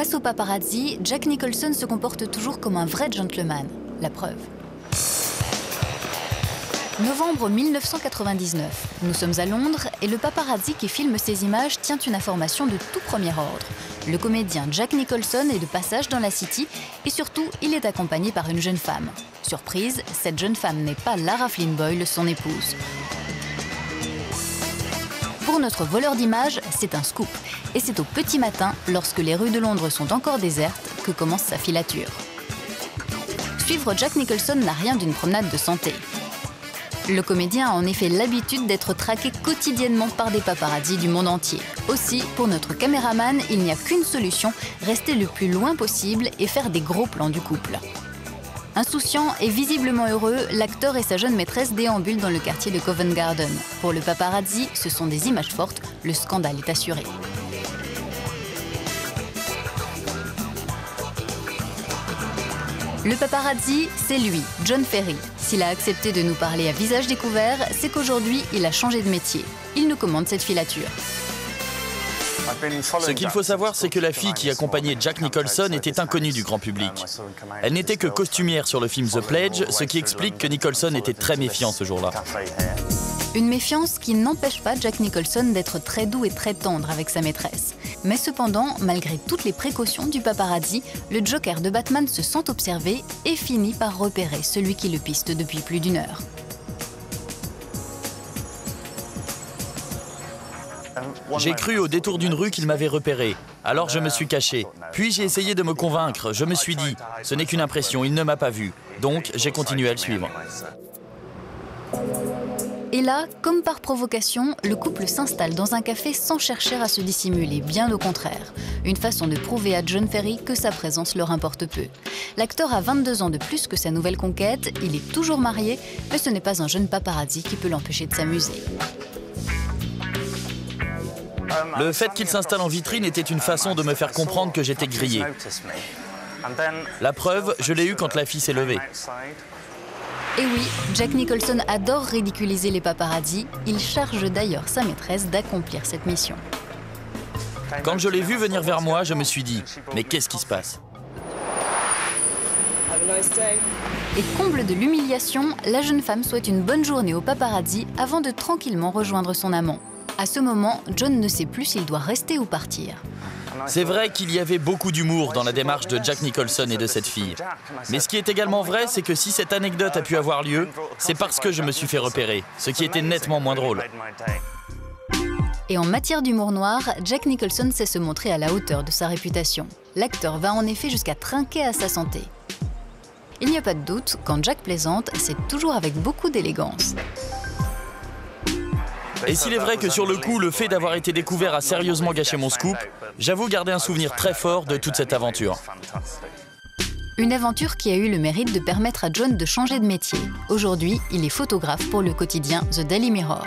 Face aux paparazzi, Jack Nicholson se comporte toujours comme un vrai gentleman. La preuve. Novembre 1999. Nous sommes à Londres et le paparazzi qui filme ces images tient une information de tout premier ordre. Le comédien Jack Nicholson est de passage dans la City et surtout, il est accompagné par une jeune femme. Surprise, cette jeune femme n'est pas Lara Flynn Boyle, son épouse. Pour notre voleur d'images, c'est un scoop. Et c'est au petit matin, lorsque les rues de Londres sont encore désertes, que commence sa filature. Suivre Jack Nicholson n'a rien d'une promenade de santé. Le comédien a en effet l'habitude d'être traqué quotidiennement par des paparazzis du monde entier. Aussi, pour notre caméraman, il n'y a qu'une solution, rester le plus loin possible et faire des gros plans du couple. Insouciant et visiblement heureux, l'acteur et sa jeune maîtresse déambulent dans le quartier de Covent Garden. Pour le paparazzi, ce sont des images fortes, le scandale est assuré. Le paparazzi, c'est lui, John Ferry. S'il a accepté de nous parler à visage découvert, c'est qu'aujourd'hui, il a changé de métier. Il nous commande cette filature. Ce qu'il faut savoir, c'est que la fille qui accompagnait Jack Nicholson était inconnue du grand public. Elle n'était que costumière sur le film The Pledge, ce qui explique que Nicholson était très méfiant ce jour-là. Une méfiance qui n'empêche pas Jack Nicholson d'être très doux et très tendre avec sa maîtresse. Mais cependant, malgré toutes les précautions du paparazzi, le Joker de Batman se sent observé et finit par repérer celui qui le piste depuis plus d'1 heure. J'ai cru au détour d'une rue qu'il m'avait repéré. Alors je me suis caché. Puis j'ai essayé de me convaincre. Je me suis dit, ce n'est qu'une impression, il ne m'a pas vu. Donc j'ai continué à le suivre. Et là, comme par provocation, le couple s'installe dans un café sans chercher à se dissimuler, bien au contraire. Une façon de prouver à John Ferry que sa présence leur importe peu. L'acteur a 22 ans de plus que sa nouvelle conquête, il est toujours marié, mais ce n'est pas un jeune paparazzi qui peut l'empêcher de s'amuser. Le fait qu'il s'installe en vitrine était une façon de me faire comprendre que j'étais grillé. La preuve, je l'ai eue quand la fille s'est levée. Et oui, Jack Nicholson adore ridiculiser les paparazzis. Il charge d'ailleurs sa maîtresse d'accomplir cette mission. Quand je l'ai vue venir vers moi, je me suis dit, mais qu'est-ce qui se passe? Et comble de l'humiliation, la jeune femme souhaite une bonne journée au paparazzi avant de tranquillement rejoindre son amant. À ce moment, John ne sait plus s'il doit rester ou partir. C'est vrai qu'il y avait beaucoup d'humour dans la démarche de Jack Nicholson et de cette fille. Mais ce qui est également vrai, c'est que si cette anecdote a pu avoir lieu, c'est parce que je me suis fait repérer, ce qui était nettement moins drôle. Et en matière d'humour noir, Jack Nicholson sait se montrer à la hauteur de sa réputation. L'acteur va en effet jusqu'à trinquer à sa santé. Il n'y a pas de doute, quand Jack plaisante, c'est toujours avec beaucoup d'élégance. Et s'il est vrai que sur le coup, le fait d'avoir été découvert a sérieusement gâché mon scoop, j'avoue garder un souvenir très fort de toute cette aventure. Une aventure qui a eu le mérite de permettre à John de changer de métier. Aujourd'hui, il est photographe pour le quotidien The Daily Mirror.